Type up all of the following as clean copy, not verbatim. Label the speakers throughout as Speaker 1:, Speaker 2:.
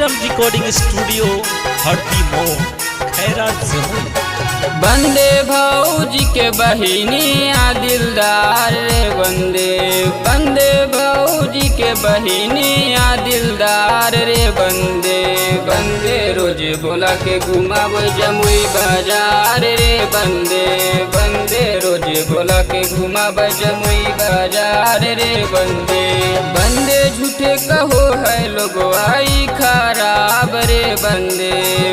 Speaker 1: Vikram recording studio हरदी मो खैरा जमुई।
Speaker 2: बंदे भौजी के बहिनिया दिलदार रे बंदे, बंदे भौजी के बहिनिया दिलदार रे बंदे, बंदे रोज बोला के घुमावे जमुई बाजार रे बंदे, बंदे रोज बोला के घुमावे जमुई बाजार रे बंदे, बंदे झूठे कहो है लोग आई खराब रे बंदे,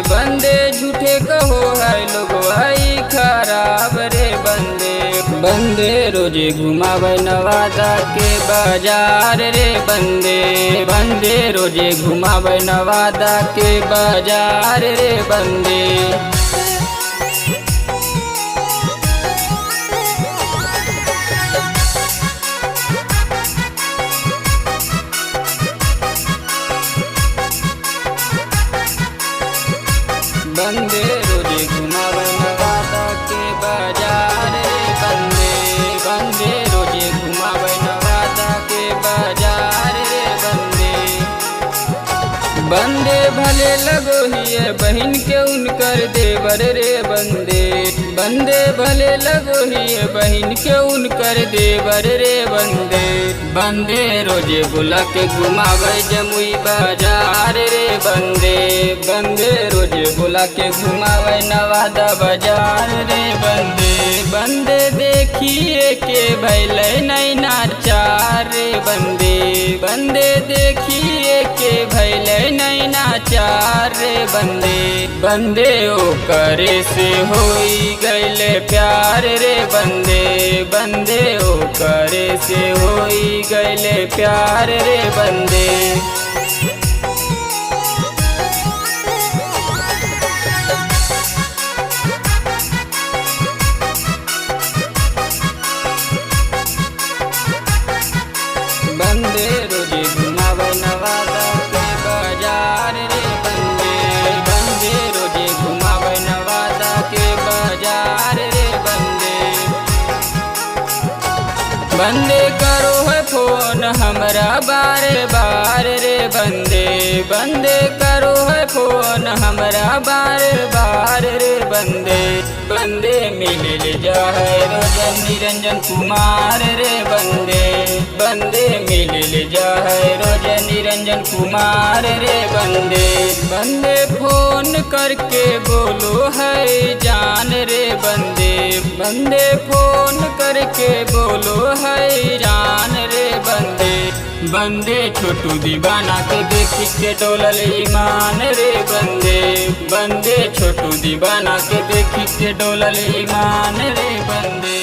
Speaker 2: बंदे झूठे कहो है लोग आई खराब रे बंदे, बंदे रोजे घुमावे नवादा के बाजार रे बंदे, बंदे रोजे घुमावे नवादा के बाजार रे बंदे। बंदे रोजे घुमावे नवादा के बाजार रे बंदे, बंदे रोजे घुमावे नवादा के बाजार रे बंदे, बंदे भले लगो हिये बहन के उनकर देवर रे बंदे, बंदे भले लगो हिये बहन के उनकर देवर रे बंदे, बंदे रोजे बुला के घुमावे जमुई बाजार रे बंदे, बंदे रोजे बुला के घुमावे नवादा बाजार रे बंदे, बंदे देखिए के भैले नैना चार रे बंदे, बंदे देखिए के भैले नैना चार रे बंदे, बंदे ओ करे से होई गैले प्यार रे बंदे, बंदे ओ करे से होई गैले प्यार रे बंदे। बंदे रोजे घुमावे नवादा के बाजार रे बंदे, बंदे रोजे घुमावे नवादा के बाजार रे बंदे, बंदे करो है फोन हमरा बार बार रे बंदे, बंदे करो है फोन हमरा बार बार रे बंदे, बंदे मिल जा है रोजन निरंजन कुमार रे बंदे, बंदे मिल जा है रोजन निरंजन कुमार रे बंदे, बंदे फोन करके बोलो है जान रे बंदे, बंदे फोन करके बोलो है जान रे बंदे, बंदे छोटू दीवाना के देखी के डोलल ईमान रे बंदे, बंदे छोटू दीवाना के देखी के डोलल ईमान रे बंदे।